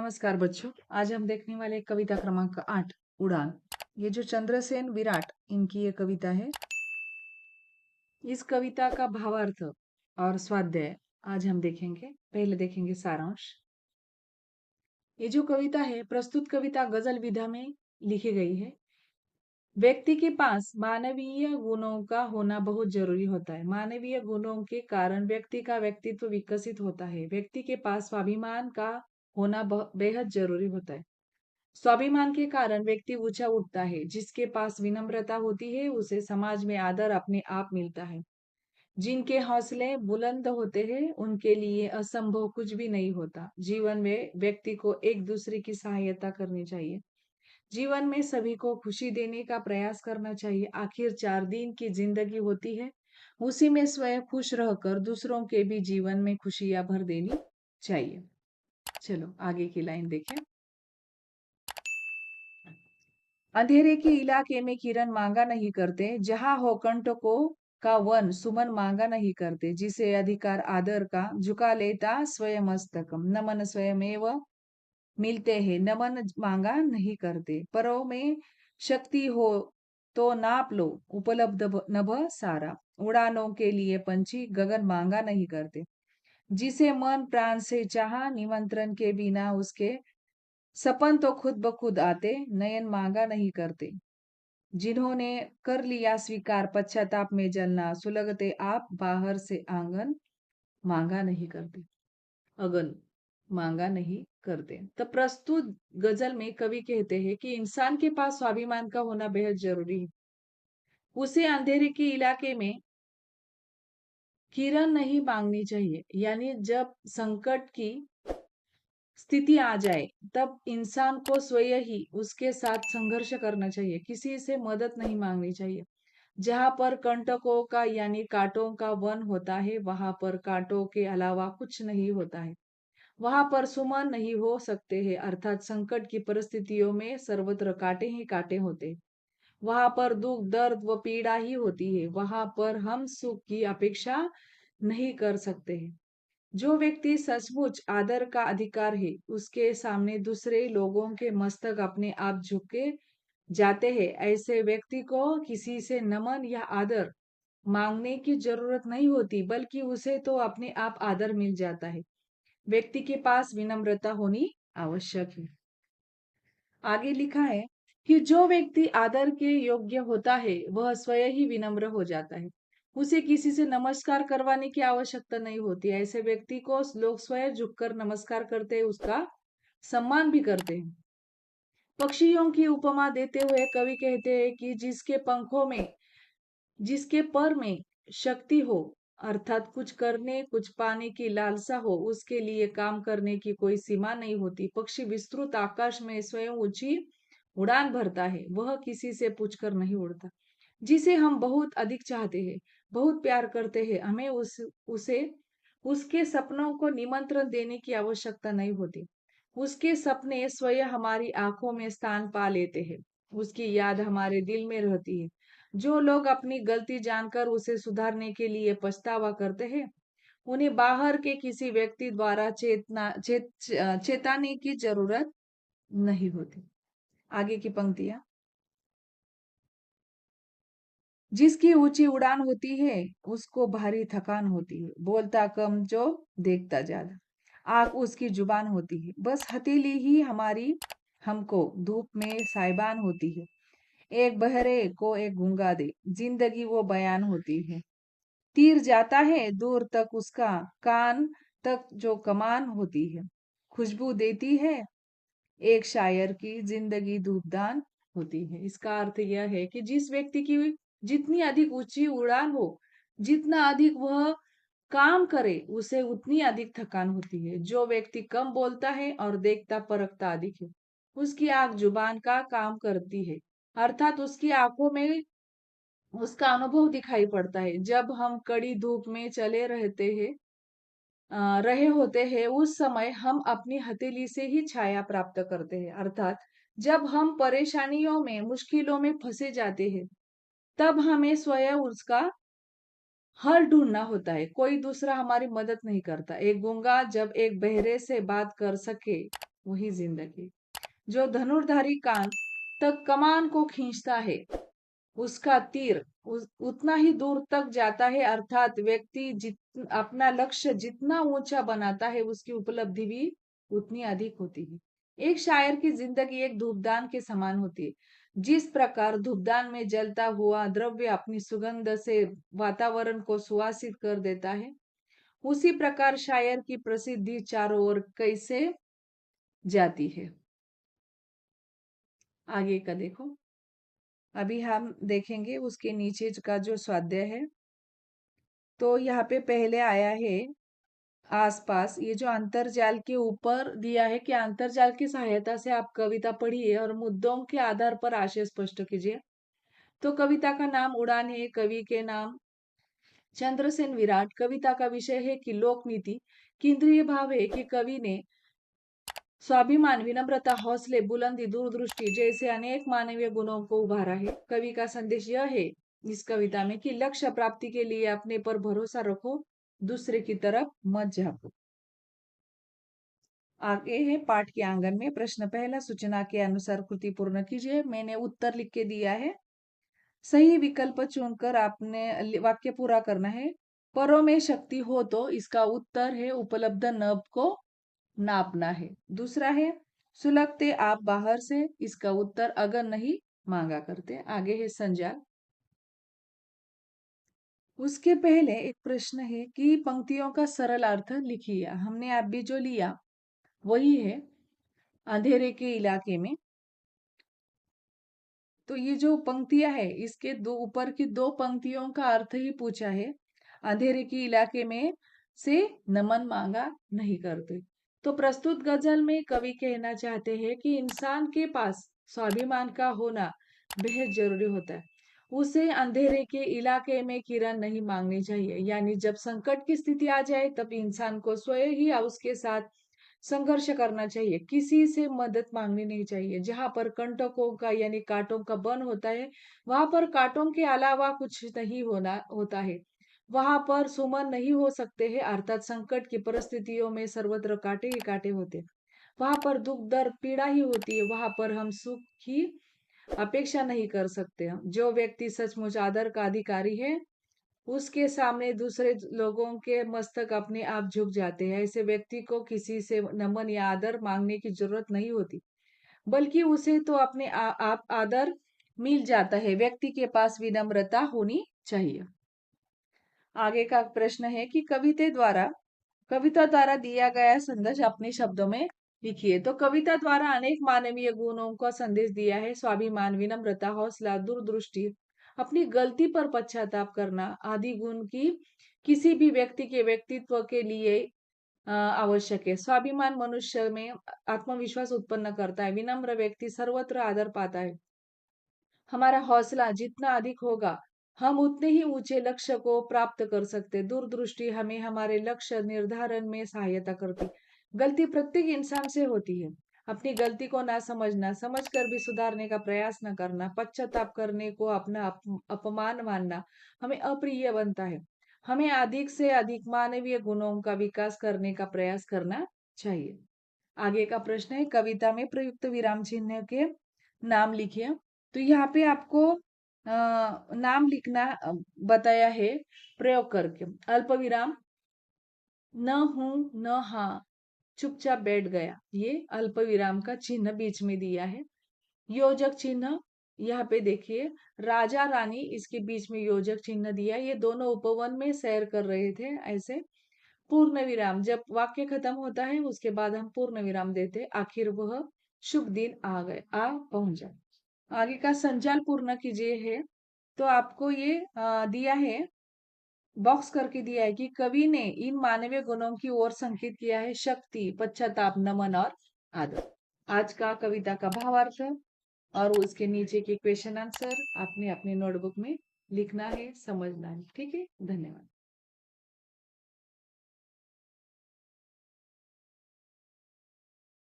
नमस्कार बच्चों। आज हम देखने वाले हैं कविता क्रमांक 8 उड़ान। ये जो चंद्रसेन विराट इनकी ये कविता है। इस कविता का भावार्थ और स्वाध्याय आज हम देखेंगे। पहले देखेंगे सारांश। ये जो कविता है प्रस्तुत कविता गजल विधा में लिखी गई है। व्यक्ति के पास मानवीय गुणों का होना बहुत जरूरी होता है। मानवीय गुणों के कारण व्यक्ति का व्यक्तित्व विकसित होता है। व्यक्ति के पास स्वाभिमान का होना बेहद जरूरी होता है। स्वाभिमान के कारण व्यक्ति ऊंचा उठता है। जिसके पास विनम्रता होती है उसे समाज में आदर अपने आप मिलता है। जिनके हौसले बुलंद होते हैं उनके लिए असंभव कुछ भी नहीं होता। जीवन में व्यक्ति को एक दूसरे की सहायता करनी चाहिए। जीवन में सभी को खुशी देने का प्रयास करना चाहिए। आखिर 4 दिन की जिंदगी होती है, उसी में स्वयं खुश रहकर दूसरों के भी जीवन में खुशियां भर देनी चाहिए। चलो आगे की लाइन देखें। अंधेरे के इलाके में किरण मांगा नहीं करते, जहां हो कंटकों का वन सुमन मांगा नहीं करते। जिसे अधिकार आदर का झुका लेता स्वयं मस्तकम, नमन स्वयमेव मिलते हैं, नमन मांगा नहीं करते। परों में शक्ति हो तो नाप लो, उपलब्ध नभ सारा। उड़ानों के लिए पंछी गगन मांगा नहीं करते। जिसे मन प्राण से चाहा, निमंत्रण के बिना उसके सपन तो खुद ब खुद आते, नयन मांगा नहीं करते। जिन्होंने कर लिया स्वीकार पश्चाताप में जलना, सुलगते आप बाहर से आंगन मांगा नहीं करते, अगन मांगा नहीं करते। तो प्रस्तुत गजल में कवि कहते हैं कि इंसान के पास स्वाभिमान का होना बेहद जरूरी है। उसे अंधेरे के इलाके में किरण नहीं मांगनी चाहिए। यानी जब संकट की स्थिति आ जाए तब इंसान को स्वयं ही उसके साथ संघर्ष करना चाहिए। किसी से मदद नहीं मांगनी चाहिए। जहां पर कंटकों का यानी कांटों का वन होता है वहां पर कांटों के अलावा कुछ नहीं होता है। वहां पर सुमन नहीं हो सकते हैं, अर्थात संकट की परिस्थितियों में सर्वत्र कांटे ही कांटे होते। वहां पर दुख दर्द व पीड़ा ही होती है। वहां पर हम सुख की अपेक्षा नहीं कर सकते हैं। जो व्यक्ति सचमुच आदर का अधिकार है उसके सामने दूसरे लोगों के मस्तक अपने आप झुके जाते हैं। ऐसे व्यक्ति को किसी से नमन या आदर मांगने की जरूरत नहीं होती, बल्कि उसे तो अपने आप आदर मिल जाता है। व्यक्ति के पास विनम्रता होनी आवश्यक है। आगे लिखा है कि जो व्यक्ति आदर के योग्य होता है वह स्वयं ही विनम्र हो जाता है। उसे किसी से नमस्कार करवाने की आवश्यकता नहीं होती। ऐसे व्यक्ति को लोग स्वयं झुककर नमस्कार करते हैं, उसका सम्मान भी करते हैं। पक्षियों की उपमा देते हुए कवि कहते हैं कि जिसके पर में शक्ति हो, अर्थात कुछ करने कुछ पाने की लालसा हो, उसके लिए काम करने की कोई सीमा नहीं होती। पक्षी विस्तृत आकाश में स्वयं ऊंची उड़ान भरता है, वह किसी से पूछकर नहीं उड़ता। जिसे हम बहुत अधिक चाहते हैं, बहुत प्यार करते हैं, हमें उसे उसके सपनों को निमंत्रण देने की आवश्यकता नहीं होती। उसके सपने स्वयं हमारी आंखों में स्थान पा लेते हैं। उसकी याद हमारे दिल में रहती है। जो लोग अपनी गलती जानकर उसे सुधारने के लिए पछतावा करते हैं, उन्हें बाहर के किसी व्यक्ति द्वारा चेताने की जरूरत नहीं होती। आगे की पंक्तियां। जिसकी ऊंची उड़ान होती है उसको भारी थकान होती है। बोलता कम जो देखता ज्यादा, आंख उसकी जुबान होती है। बस हथेली ही हमारी हमको धूप में साइबान होती है। एक बहरे को एक गूंगा दे, जिंदगी वो बयान होती है। तीर जाता है दूर तक उसका, कान तक जो कमान होती है। खुशबू देती है एक शायर की, जिंदगी धूपदान होती है। इसका अर्थ यह है कि जिस व्यक्ति की जितनी अधिक ऊंची उड़ान हो, जितना अधिक वह काम करे, उसे उतनी अधिक थकान होती है। जो व्यक्ति कम बोलता है और देखता परखता अधिक है, उसकी आंख जुबान का काम करती है, अर्थात उसकी आंखों में उसका अनुभव दिखाई पड़ता है। जब हम कड़ी धूप में चले रहे होते हैं, उस समय हम अपनी हथेली से ही छाया प्राप्त करते हैं। अर्थात जब हम परेशानियों में मुश्किलों में फंसे जाते हैं तब हमें स्वयं उसका हल ढूंढना होता है। कोई दूसरा हमारी मदद नहीं करता। एक गूंगा जब एक बहरे से बात कर सके वही जिंदगी। जो धनुर्धारी कान तक कमान को खींचता है, उसका तीर उतना ही दूर तक जाता है। अर्थात व्यक्ति अपना लक्ष्य जितना ऊंचा बनाता है, उसकी उपलब्धि भी उतनी अधिक होती है। एक शायर की जिंदगी एक धूपदान के समान होती है। जिस प्रकार धूपदान में जलता हुआ द्रव्य अपनी सुगंध से वातावरण को सुवासित कर देता है, उसी प्रकार शायर की प्रसिद्धि चारों ओर कैसे जाती है। आगे का देखो। अभी हम देखेंगे उसके नीचे का जो स्वाध्याय है। तो यहाँ पे पहले आया है आसपास। ये जो अंतर्जाल के ऊपर दिया है कि अंतर्जाल की सहायता से आप कविता पढ़िए और मुद्दों के आधार पर आशय स्पष्ट कीजिए। तो कविता का नाम उड़ान है, कवि के नाम चंद्रसेन विराट। कविता का विषय है कि लोक नीति। केंद्रीय भाव है कि कवि ने स्वाभिमान, विनम्रता, हौसले, बुलंदी, दूरदृष्टि जैसे अनेक मानवीय गुणों को उभारा है। कवि का संदेश यह है इस कविता में कि लक्ष्य प्राप्ति के लिए अपने पर भरोसा रखो, दूसरे की तरफ मत झांको। आगे है पाठ के आंगन में प्रश्न पहला, सूचना के अनुसार कृति पूर्ण कीजिए। मैंने उत्तर लिख के दिया है। सही विकल्प चुनकर आपने वाक्य पूरा करना है। परों में शक्ति हो तो इसका उत्तर है उपलब्ध नभ को नापना है। दूसरा है सुलगते आप बाहर से, इसका उत्तर अगर नहीं मांगा करते। आगे है संजाल। उसके पहले एक प्रश्न है कि पंक्तियों का सरल अर्थ लिखिए। हमने अभी जो लिया वही है अंधेरे के इलाके में। तो ये जो पंक्तियां है इसके दो ऊपर की दो पंक्तियों का अर्थ ही पूछा है। अंधेरे के इलाके में से नमन मांगा नहीं करते। तो प्रस्तुत गजल में कवि कहना चाहते हैं कि इंसान के पास स्वाभिमान का होना बेहद जरूरी होता है। उसे अंधेरे के इलाके में किरण नहीं मांगनी चाहिए। यानी जब संकट की स्थिति आ जाए तब इंसान को स्वयं ही उसके साथ संघर्ष करना चाहिए, किसी से मदद मांगनी नहीं चाहिए। जहां पर कंटकों का यानी कांटों का वन होता है, वहां पर कांटों के अलावा कुछ नहीं होना होता है। वहां पर सुमन नहीं हो सकते हैं। अर्थात संकट की परिस्थितियों में सर्वत्र कांटे ही कांटे होते हैं। वहां पर दुख दर्द पीड़ा ही होती है। वहां पर हम सुख की अपेक्षा नहीं कर सकते। जो व्यक्ति सचमुच आदर का अधिकारी है, उसके सामने दूसरे लोगों के मस्तक अपने आप झुक जाते हैं। ऐसे व्यक्ति को किसी से नमन या आदर मांगने की जरूरत नहीं होती, बल्कि उसे तो अपने आप आदर मिल जाता है। व्यक्ति के पास विनम्रता होनी चाहिए। आगे का प्रश्न है कि कविता द्वारा दिया गया संदेश अपने शब्दों में लिखिए। तो कविता द्वारा अनेक मानवीय गुणों का संदेश दिया है। स्वाभिमान, विनम्रता, हौसला, दूरदृष्टि, अपनी गलती पर पश्चाताप करना आदि गुण की किसी भी व्यक्ति के व्यक्तित्व के लिए आवश्यक है। स्वाभिमान मनुष्य में आत्मविश्वास उत्पन्न करता है। विनम्र व्यक्ति सर्वत्र आदर पाता है। हमारा हौसला जितना अधिक होगा, हम उतने ही ऊंचे लक्ष्य को प्राप्त कर सकते। दूरदृष्टि हमें हमारे लक्ष्य निर्धारण में सहायता करती। गलती प्रत्येक इंसान से होती है। अपनी गलती को ना समझना, समझकर भी सुधारने का प्रयास न करना, पश्चाताप करने को अपना अपमान मानना हमें अप्रिय बनता है। हमें अधिक से अधिक मानवीय गुणों का विकास करने का प्रयास करना चाहिए। आगे का प्रश्न है कविता में प्रयुक्त विराम चिन्ह के नाम लिखिए। तो यहाँ पे आपको नाम लिखना बताया है प्रयोग करके। अल्प विराम, न हूं न हाँ, चुपचाप बैठ गया, ये अल्प विराम का चिन्ह बीच में दिया है। योजक चिन्ह यहाँ पे देखिए, राजा रानी इसके बीच में योजक चिन्ह दिया। ये दोनों उपवन में सैर कर रहे थे ऐसे। पूर्ण विराम, जब वाक्य खत्म होता है उसके बाद हम पूर्ण विराम देते। आखिर वह शुभ दिन आ गए, आ पहुंचा। आगे का संजाल पूर्ण कीजिए है। तो आपको ये दिया है, बॉक्स करके दिया है कि कवि ने इन मानवीय गुणों की ओर संकेत किया है। शक्ति, पश्चाताप, नमन और आदर। आज का कविता का भावार्थ और उसके नीचे के क्वेश्चन आंसर आपने अपने नोटबुक में लिखना है, समझना है। ठीक है, धन्यवाद।